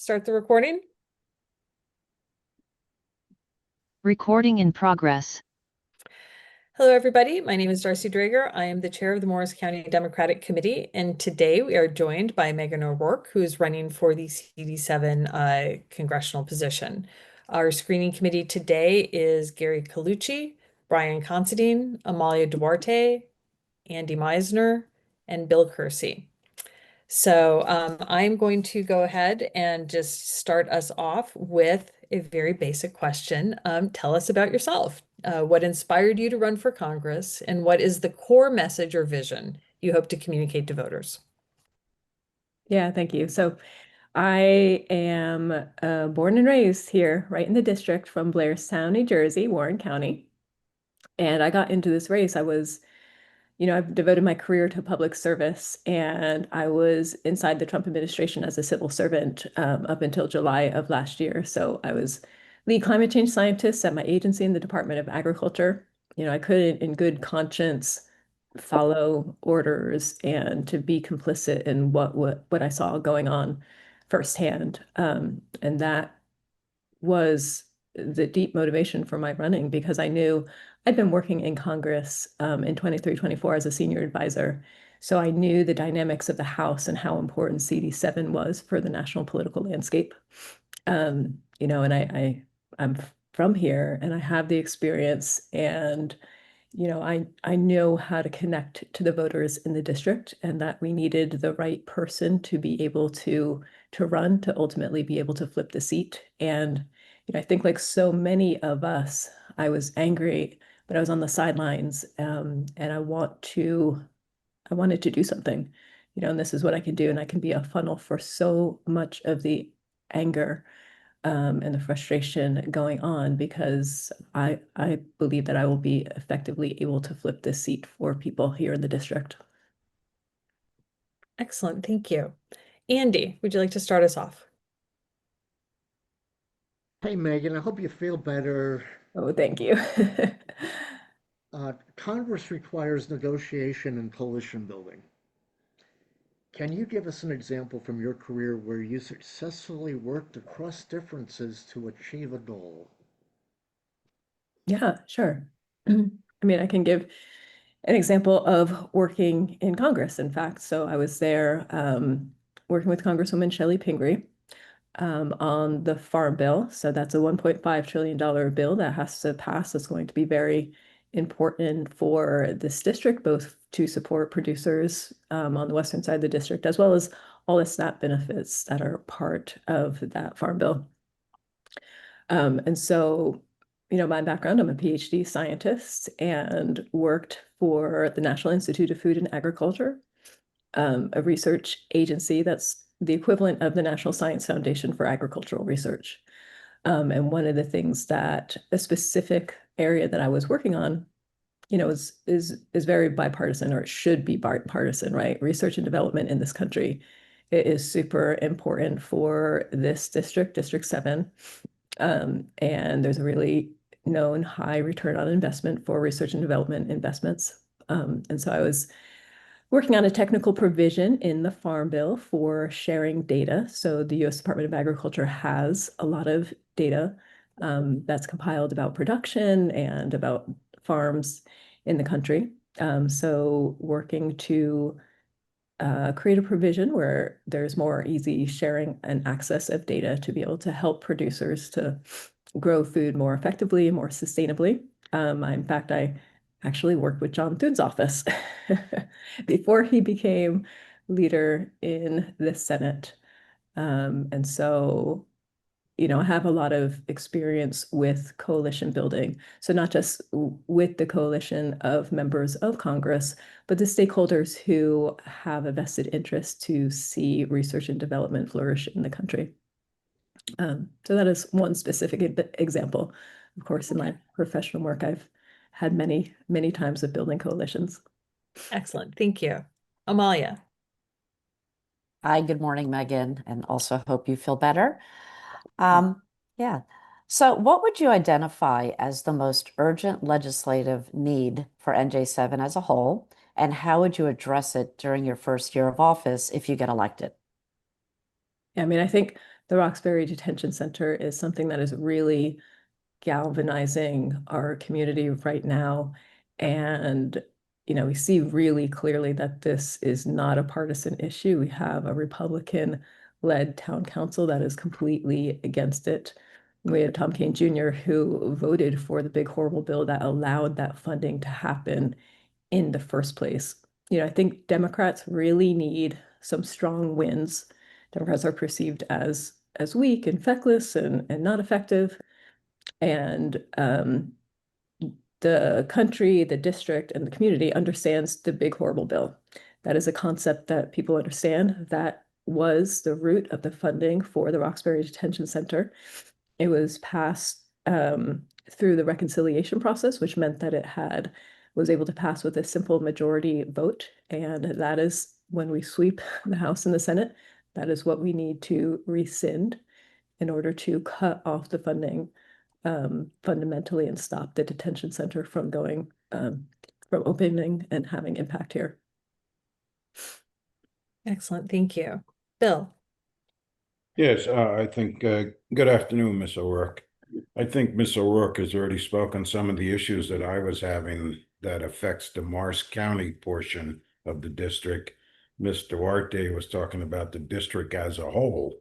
Start the recording. Recording in progress. Hello, everybody. My name is Darcy Drager. I am the chair of the Morris County Democratic Committee, and today we are joined by Megan O'Rourke, who is running for the CD7 congressional position. Our screening committee today is Gary Colucci, Brian Considine, Amalia Duarte, Andy Meisner, and Bill Kersey. So I'm going to go ahead and just start us off with a very basic question. Tell us about yourself. What inspired you to run for Congress, and what is the core message or vision you hope to communicate to voters? Yeah, thank you. So I am born and raised here, right in the district from Blairstown, New Jersey, Warren County. And I got into this race. I've devoted my career to public service, and I was inside the Trump administration as a civil servant up until July of last year. So I was lead climate change scientist at my agency in the Department of Agriculture. I couldn't in good conscience follow orders and to be complicit in what I saw going on firsthand. And that was the deep motivation for my running, because I knew I'd been working in Congress in 23, 24 as a senior advisor. So I knew the dynamics of the House and how important CD7 was for the national political landscape. And I'm from here and I have the experience, and I know how to connect to the voters in the district, and that we needed the right person to be able to run, to ultimately be able to flip the seat. And I think, like so many of us, I was angry, but I was on the sidelines, and I wanted to do something, and this is what I can do, and I can be a funnel for so much of the anger and the frustration going on, because I believe that I will be effectively able to flip this seat for people here in the district. Excellent. Thank you. Andy, would you like to start us off? Hey Megan, I hope you feel better. Oh, thank you. Congress requires negotiation and coalition building. Can you give us an example from your career where you successfully worked across differences to achieve a goal? Yeah, sure. I mean, I can give an example of working in Congress, in fact. So I was there working with Congresswoman Shelley Pingree on the Farm Bill. So that's a $1.5 trillion bill that has to pass. It's going to be very important for this district, both to support producers on the western side of the district, as well as all the SNAP benefits that are part of that Farm Bill. And so, my background, I'm a PhD scientist and worked for the National Institute of Food and Agriculture, a research agency that's the equivalent of the National Science Foundation for Agricultural Research. And one of the things that a specific area that I was working on, is very bipartisan, or it should be bipartisan, right? Research and development in this country, it is super important for this district, District 7. And there's a really known high return on investment for research and development investments. And so I was working on a technical provision in the Farm Bill for sharing data. So the U.S. Department of Agriculture has a lot of data that's compiled about production and about farms in the country. So working to create a provision where there's more easy sharing and access of data to be able to help producers to grow food more effectively and more sustainably. In fact, I actually worked with John Thune's office before he became leader in the Senate. And so, I have a lot of experience with coalition building. So not just with the coalition of members of Congress, but the stakeholders who have a vested interest to see research and development flourish in the country. So that is one specific example. Of course, in my professional work, I've had many, many times of building coalitions. Excellent. Thank you. Amalia. Hi, good morning, Megan, and also hope you feel better. Yeah. So, what would you identify as the most urgent legislative need for NJ7 as a whole, and how would you address it during your first year of office if you get elected? I mean, I think the Roxbury Detention Center is something that is really galvanizing our community right now. And, we see really clearly that this is not a partisan issue. We have a Republican-led town council that is completely against it. We have Tom Kean Jr., who voted for the big horrible bill that allowed that funding to happen in the first place. I think Democrats really need some strong wins. Democrats are perceived as weak and feckless and not effective. And the country, the district, and the community understands the big horrible bill. That is a concept that people understand. That was the root of the funding for the Roxbury Detention Center. It was passed through the reconciliation process, which meant that it was able to pass with a simple majority vote. And that is when we sweep the House and the Senate, that is what we need to rescind in order to cut off the funding fundamentally and stop the detention center from going from opening and having impact here. Excellent. Thank you. Bill. Yes, I think, good afternoon, Ms. O'Rourke. I think Ms. O'Rourke has already spoken some of the issues that I was having that affects the Morris County portion of the district. Ms. Duarte was talking about the district as a whole.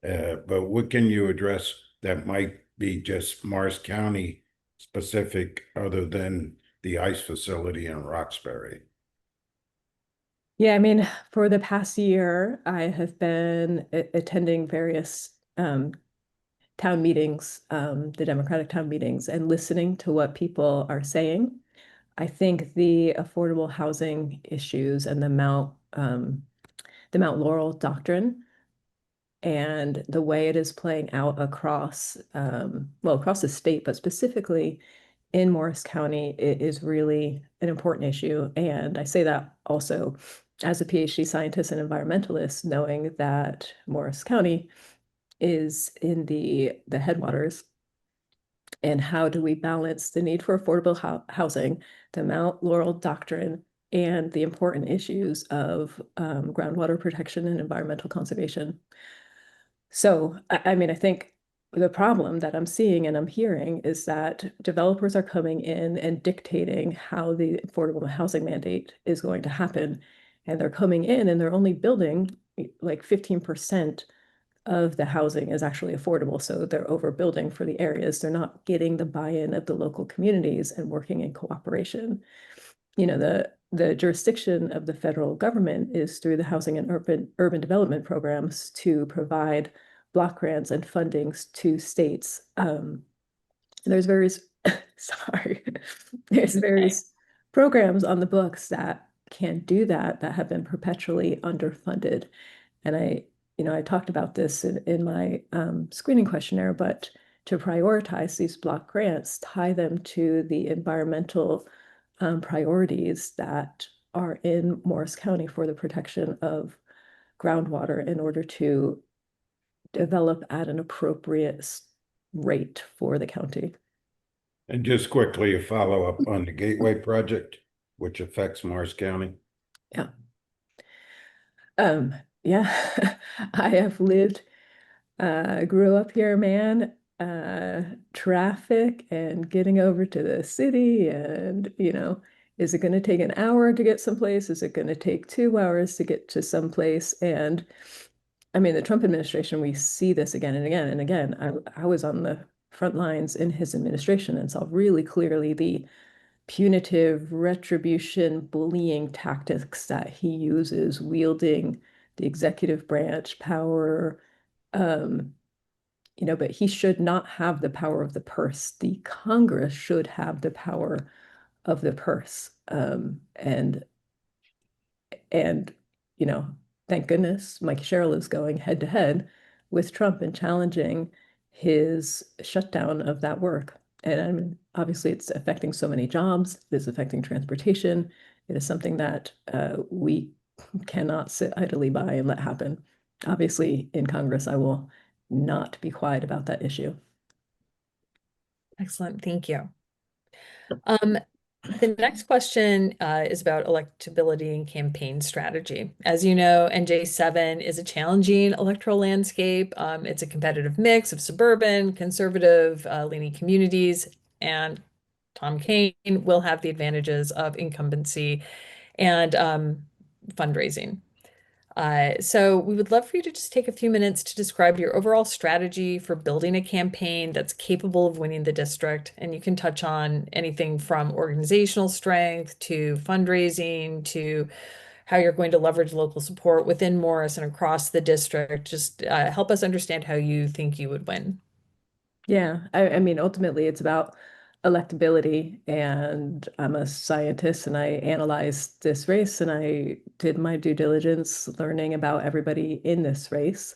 But what can you address that might be just Morris County specific other than the ICE facility in Roxbury? Yeah, I mean, for the past year, I have been attending various town meetings, the Democratic town meetings, and listening to what people are saying. I think the affordable housing issues and the Mount Laurel doctrine and the way it is playing out across the state, but specifically in Morris County, it is really an important issue. And I say that also as a PhD scientist and environmentalist, knowing that Morris County is in the headwaters. And how do we balance the need for affordable housing, the Mount Laurel doctrine, and the important issues of groundwater protection and environmental conservation? So, I mean, I think the problem that I'm seeing and I'm hearing is that developers are coming in and dictating how the affordable housing mandate is going to happen. And they're coming in and they're only building like 15% of the housing is actually affordable. So they're overbuilding for the areas. They're not getting the buy-in of the local communities and working in cooperation. The jurisdiction of the federal government is through the housing and urban development programs to provide block grants and fundings to states. There's various sorry, there's various programs on the books that can do that have been perpetually underfunded. And I talked about this in my screening questionnaire, but to prioritize these block grants, tie them to the environmental priorities that are in Morris County for the protection of groundwater in order to develop at an appropriate rate for the county. And just quickly, a follow-up on the Gateway project, which affects Morris County. Yeah. Yeah, I have grew up here, man. Traffic and getting over to the city, and is it going to take an hour to get someplace? Is it going to take 2 hours to get to someplace? And I mean, the Trump administration, we see this again and again and again. I was on the front lines in his administration and saw really clearly the punitive retribution bullying tactics that he uses, wielding the executive branch power. But he should not have the power of the purse. The Congress should have the power of the purse. And thank goodness Mike Sherrill is going head to head with Trump and challenging his shutdown of that work. And I mean, obviously it's affecting so many jobs, it is affecting transportation. It is something that we cannot sit idly by and let happen. Obviously, in Congress, I will not be quiet about that issue. Excellent. Thank you. The next question is about electability and campaign strategy. As you know, NJ7 is a challenging electoral landscape. It's a competitive mix of suburban, conservative, leaning communities, and Tom Kean will have the advantages of incumbency and fundraising. So we would love for you to just take a few minutes to describe your overall strategy for building a campaign that's capable of winning the district. And you can touch on anything from organizational strength to fundraising to how you're going to leverage local support within Morris and across the district. Just help us understand how you think you would win. Yeah, I mean, ultimately, it's about electability, and I'm a scientist and I analyzed this race and I did my due diligence learning about everybody in this race.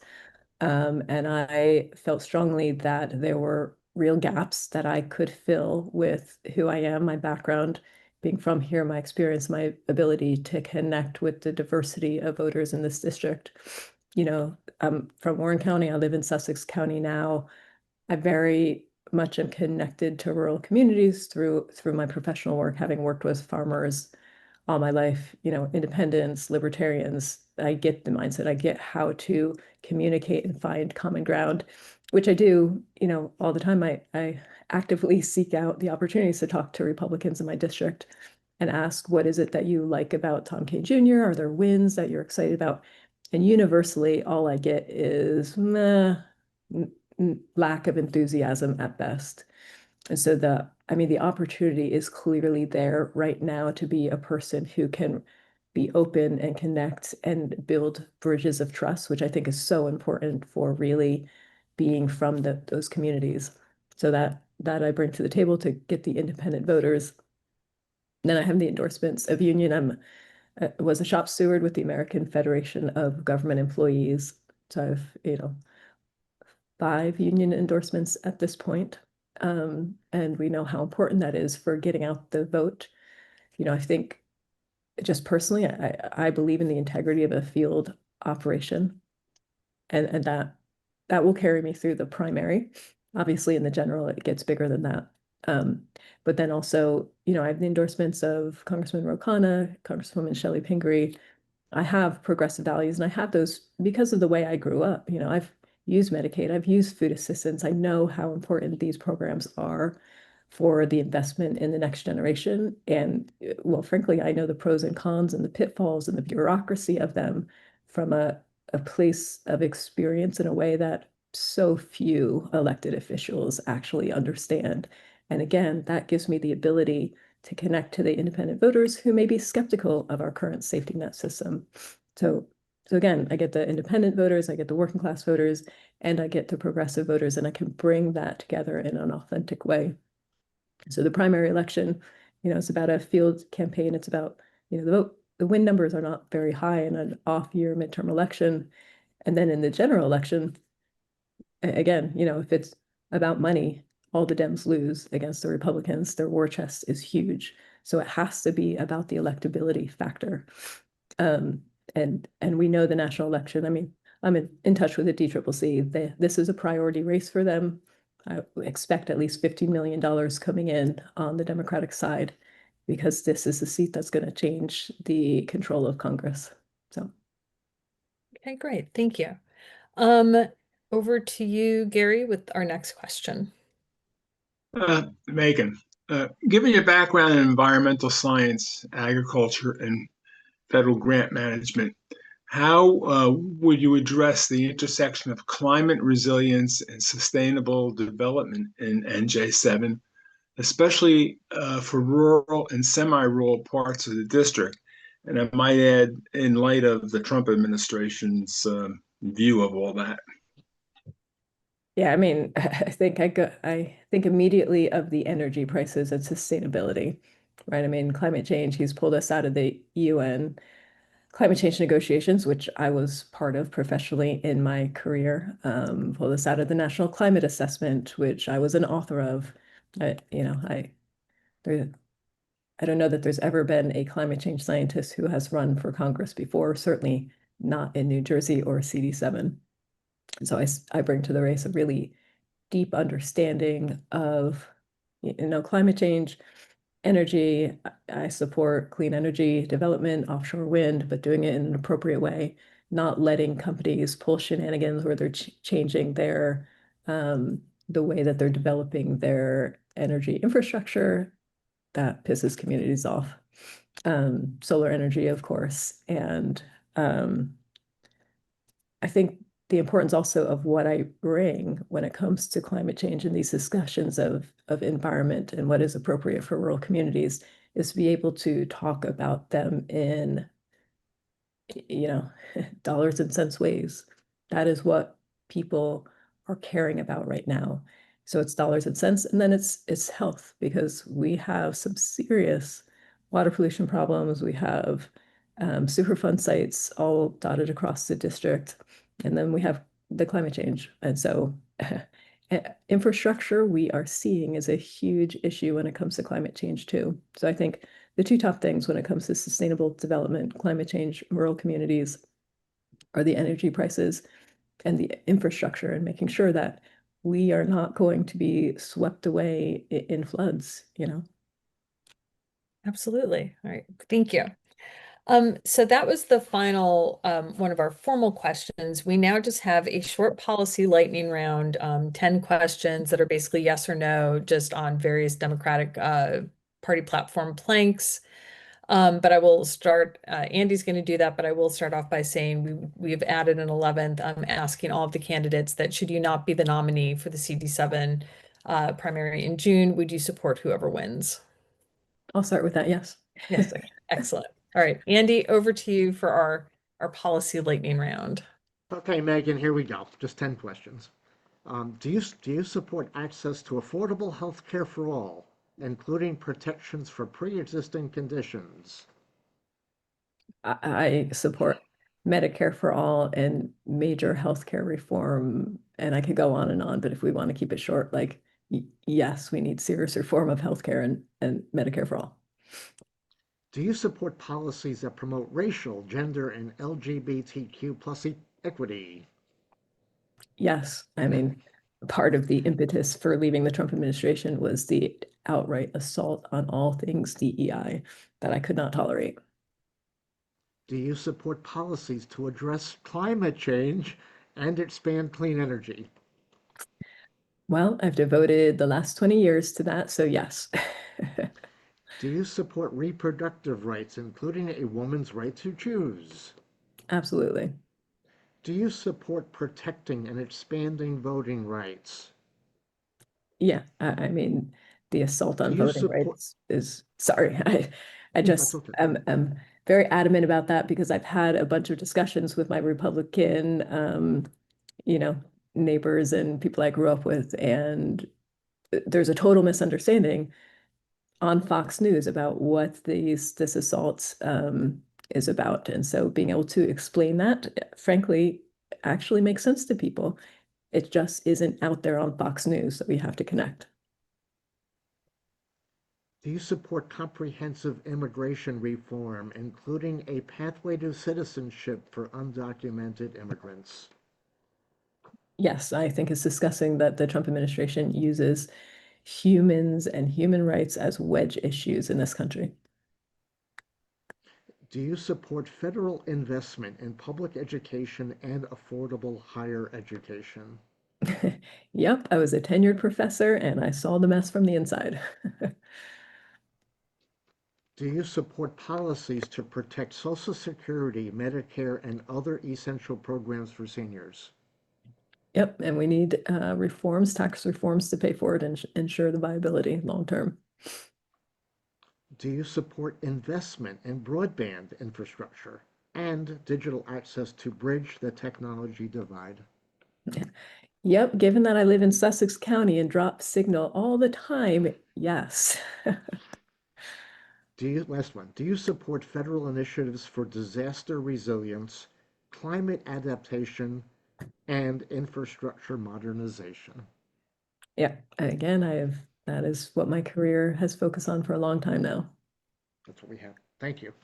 And I felt strongly that there were real gaps that I could fill with who I am, my background, being from here, my experience, my ability to connect with the diversity of voters in this district. I'm from Warren County. I live in Sussex County now. I very much am connected to rural communities through my professional work, having worked with farmers all my life, independents, libertarians. I get the mindset. I get how to communicate and find common ground, which I do, all the time. I actively seek out the opportunities to talk to Republicans in my district and ask, what is it that you like about Tom Kean Jr.? Are there wins that you're excited about? And universally, all I get is meh, lack of enthusiasm at best. And so the opportunity is clearly there right now to be a person who can be open and connect and build bridges of trust, which I think is so important for really being from those communities. So that I bring to the table to get the independent voters. Then I have the endorsements of union. Was a shop steward with the American Federation of Government Employees. So I've, 5 union endorsements at this point. And we know how important that is for getting out the vote. I think just personally, I believe in the integrity of a field operation, and that will carry me through the primary. Obviously, in the general, it gets bigger than that. But then also, I have the endorsements of Congressman Ro Khanna, Congresswoman Shelley Pingree. I have progressive values, and I have those because of the way I grew up. I've used Medicaid, I've used food assistance. I know how important these programs are for the investment in the next generation. And well, frankly, I know the pros and cons and the pitfalls and the bureaucracy of them from a place of experience in a way that so few elected officials actually understand. And again, that gives me the ability to connect to the independent voters who may be skeptical of our current safety net system. So again, I get the independent voters, I get the working class voters, and I get the progressive voters, and I can bring that together in an authentic way. So the primary election, it's about a field campaign. It's about, the win numbers are not very high in an off year midterm election. And then in the general election, again, if it's about money, all the Dems lose against the Republicans. Their war chest is huge. So it has to be about the electability factor. And we know the national election. I mean, I'm in touch with the DCCC. This is a priority race for them. I expect at least $50 million coming in on the Democratic side because this is the seat that's going to change the control of Congress. So, Okay, great. Thank you. Um, Over to you, Gary, with our next question. Megan, given your background in environmental science, agriculture, and federal grant management, how would you address the intersection of climate resilience and sustainable development in NJ7, especially for rural and semi-rural parts of the district? And I might add, in light of the Trump administration's view of all that. yeah, I mean, I think immediately of the energy prices and sustainability, right? I mean, climate change, he's pulled us out of the UN climate change negotiations, which I was part of professionally in my career, pulled us out of the National Climate Assessment, which I was an author of. There, I don't know that there's ever been a climate change scientist who has run for Congress before, certainly not in New Jersey or CD7. So I bring to the race a really deep understanding of, climate change energy, I support clean energy development, offshore wind, but doing it in an appropriate way, not letting companies pull shenanigans where they're changing their the way that they're developing their energy infrastructure. That pisses communities off. Solar energy, of course, and I think the importance also of what I bring when it comes to climate change and these discussions of environment and what is appropriate for rural communities is to be able to talk about them in, you know, dollars and cents ways. That is what people are caring about right now. So it's dollars and cents, and then it's health, because we have some serious water pollution problems. We have Superfund sites all dotted across the district, and then we have the climate change. And so infrastructure we are seeing is a huge issue when it comes to climate change too. So I think the two top things when it comes to sustainable development, climate change, rural communities are the energy prices and the infrastructure, and making sure that we are not going to be swept away in floods, you know? Absolutely. All right. Thank you. So that was the final one of our formal questions. We now just have a short policy lightning round, 10 questions that are basically yes or no, just on various Democratic Party platform planks. But I will start, Andy's going to do that, but I will start off by saying we've added an 11th. I'm asking all of the candidates that should you not be the nominee for the CD7 primary in June, would you support whoever wins? I'll start with that, yes. Yes, okay. Excellent. All right, Andy, over to you for our policy lightning round. Okay, Megan, here we go. Just 10 questions. Do you support access to affordable health care for all, including protections for pre-existing conditions? I support Medicare for all and major healthcare reform, and I could go on, but if we want to keep it short, like, yes, we need serious reform of healthcare and Medicare for all. Do you support policies that promote racial, gender, and LGBTQ plus equity? Yes, I mean, part of the impetus for leaving the Trump administration was the outright assault on all things DEI that I could not tolerate. Do you support policies to address climate change and expand clean energy? Well, I've devoted the last 20 years to that, so yes. Do you support reproductive rights, including a woman's right to choose? Absolutely. Do you support protecting and expanding voting rights? Yeah, I mean, the assault Do on you voting support? rights is, sorry, I That's just okay. am very adamant about that because I've had a bunch of discussions with my Republican, you know, neighbors and people I grew up with, and there's a total misunderstanding on Fox News about what this assault is about. And so being able to explain that, frankly, actually makes sense to people. It just isn't out there on Fox News, so we have to connect. Do you support comprehensive immigration reform, including a pathway to citizenship for undocumented immigrants? Yes, I think it's disgusting that the Trump administration uses humans and human rights as wedge issues in this country. Do you support federal investment in public education and affordable higher education? Yep, I was a tenured professor and I saw the mess from the inside. Do you support policies to protect Social Security, Medicare, and other essential programs for seniors? Yep, and we need reforms, tax reforms to pay for it and ensure the viability long term. Do you support investment in broadband infrastructure and digital access to bridge the technology divide? Yep, given that I live in Sussex County and drop signal all the time, yes. Last one, do you support federal initiatives for disaster resilience, climate adaptation, and infrastructure modernization? Yeah, and again, that is what my career has focused on for a long time now. That's what we have. Thank you.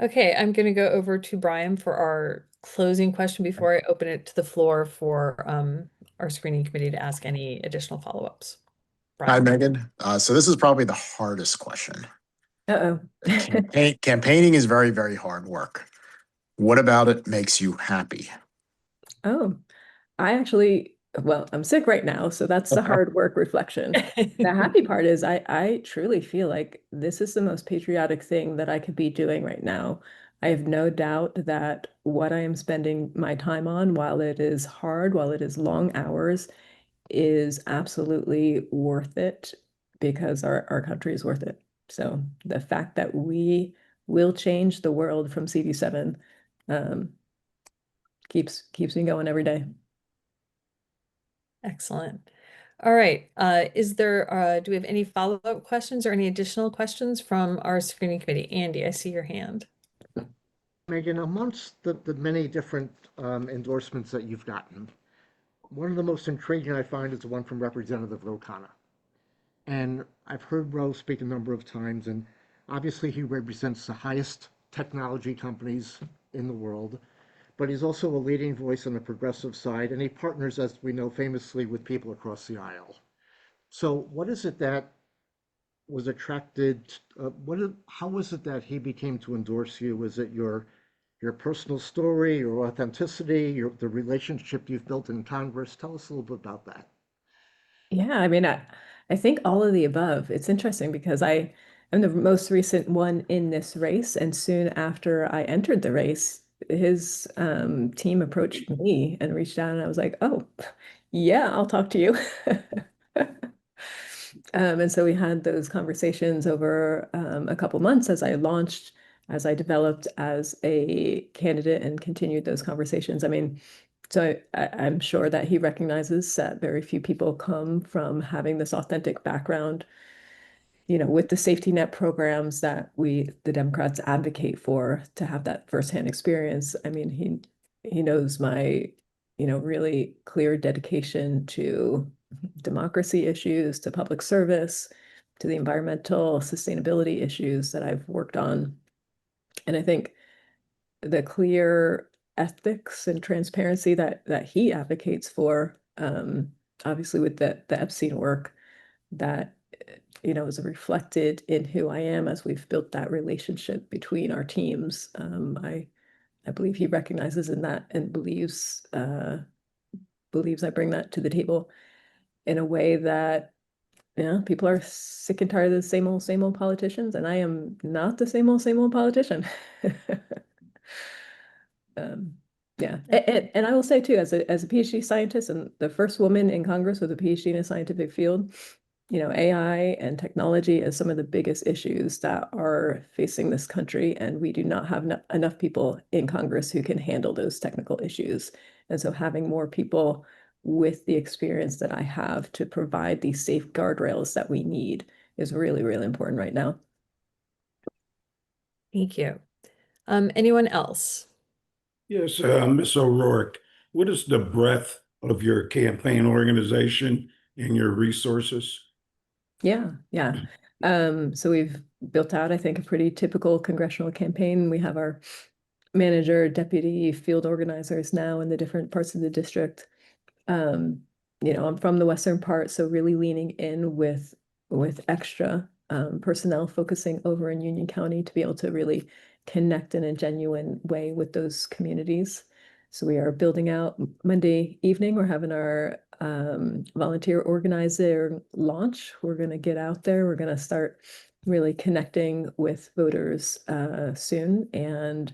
Okay, I'm going to go over to Brian for our closing question before I open it to the floor for our screening committee to ask any additional follow-ups. Hi, Brian. Megan. So this is probably the hardest question. Uh-oh. Campaigning is very, very hard work. What about it makes you happy? Oh, well, I'm sick right now, so that's the hard work reflection. The happy part is I truly feel like this is the most patriotic thing that I could be doing right now. I have no doubt that what I am spending my time on, while it is hard, while it is long hours, is absolutely worth it because our country is worth it. So the fact that we will change the world from CD7 um, keeps me going every day. Excellent. All right. Do we have any follow-up questions or any additional questions from our screening committee? Andy, I see your hand. Megan, amongst the many different endorsements that you've gotten, one of the most intriguing I find is the one from Representative Ro Khanna. And I've heard Ro speak a number of times, and obviously he represents the highest technology companies in the world, but he's also a leading voice on the progressive side, and he partners, as we know, famously with people across the aisle. So, what is it that was attracted? How was it that he became to endorse you? Was it your personal story, your authenticity, the relationship you've built in Congress? Tell us a little bit about that. Yeah, I mean, I think all of the above. It's interesting because I am the most recent one in this race, and soon after I entered the race, his team approached me and reached out, and I was like, "Oh, yeah, I'll talk to you." And so we had those conversations over a couple months as I launched, as I developed as a candidate and continued those conversations. I mean, so I'm sure that he recognizes that very few people come from having this authentic background, with the safety net programs that the Democrats advocate for to have that firsthand experience. I mean, he knows my, really clear dedication to democracy issues, to public service, to the environmental sustainability issues that I've worked on. And I think the clear ethics and transparency that he advocates for, obviously with the Epstein work, that is reflected in who I am as we've built that relationship between our teams. I believe he recognizes in that and believes I bring that to the table in a way that people are sick and tired of the same old politicians, and I am not the same old politician. Um, yeah, and I will say too, as a PhD scientist and the first woman in Congress with a PhD in a scientific field, AI and technology is some of the biggest issues that are facing this country, and we do not have enough people in Congress who can handle those technical issues. And so having more people with the experience that I have to provide these safe guardrails that we need is really, really important right now. Thank you. Anyone else? Yes, Ms. O'Rourke, what is the breadth of your campaign organization and your resources? Yeah. So we've built out, I think, a pretty typical congressional campaign. We have our manager, deputy, field organizers now in the different parts of the district. Um, I'm from the western part, so really leaning in with extra personnel focusing over in Union County to be able to really connect in a genuine way with those communities. So we are building out Monday evening. We're having our volunteer organizer launch. We're going to get out there. We're going to start really connecting with voters soon. And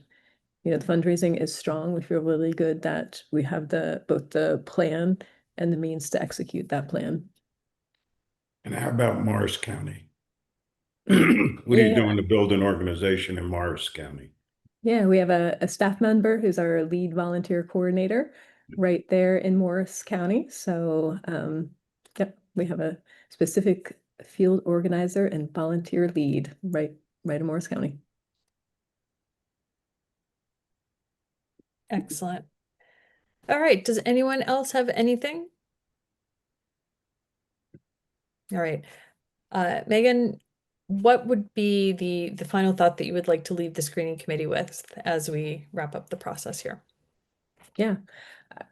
the fundraising is strong. We feel really good that we have both the plan and the means to execute that plan. And how about Morris County? What are you Yeah, doing to build an organization in Morris County? yeah, we have a staff member who's our lead volunteer coordinator right there in Morris County. So, yep, we have a specific field organizer and volunteer lead right in Morris County. Excellent. All right. Does anyone else have anything? All right. Megan, what would be the final thought that you would like to leave the screening committee with as we wrap up the process here? Yeah.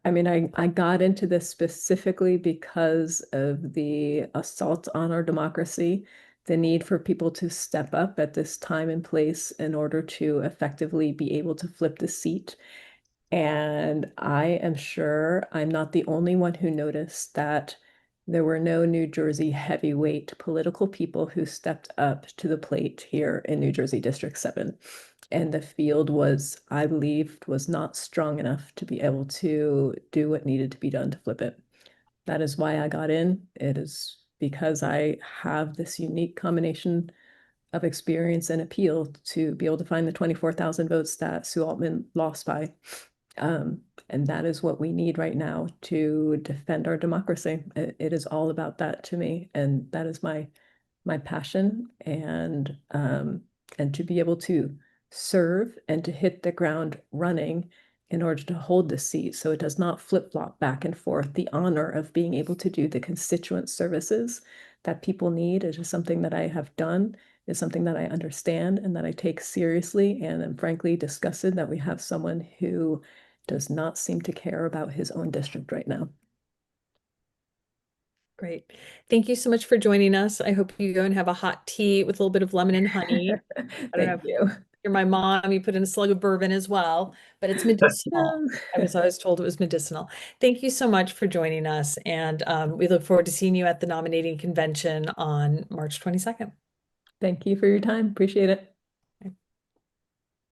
I mean, I got into this specifically because of the assault on our democracy, the need for people to step up at this time and place in order to effectively be able to flip the seat. And I am sure I'm not the only one who noticed that there were no New Jersey heavyweight political people who stepped up to the plate here in New Jersey District 7. And the field was, I believed, was not strong enough to be able to do what needed to be done to flip it. That is why I got in. It is because I have this unique combination of experience and appeal to be able to find the 24,000 votes that Sue Altman lost by. And that is what we need right now to defend our democracy. It is all about that to me, and that is my passion. And to be able to serve and to hit the ground running in order to hold the seat, so it does not flip-flop back and forth. The honor of being able to do the constituent services that people need is just something that I have done, is something that I understand and that I take seriously. And I'm frankly disgusted that we have someone who does not seem to care about his own district right now. Great. Thank you so much for joining us. I hope you go and have a hot tea with a little bit of lemon and honey. I don't know Thank if you. you're my mom, you put in a slug of bourbon as well, but it's medicinal. I was always told it was medicinal. Thank you so much for joining us. And we look forward to seeing you at the nominating convention on March 22nd. Thank you for your time. Appreciate it.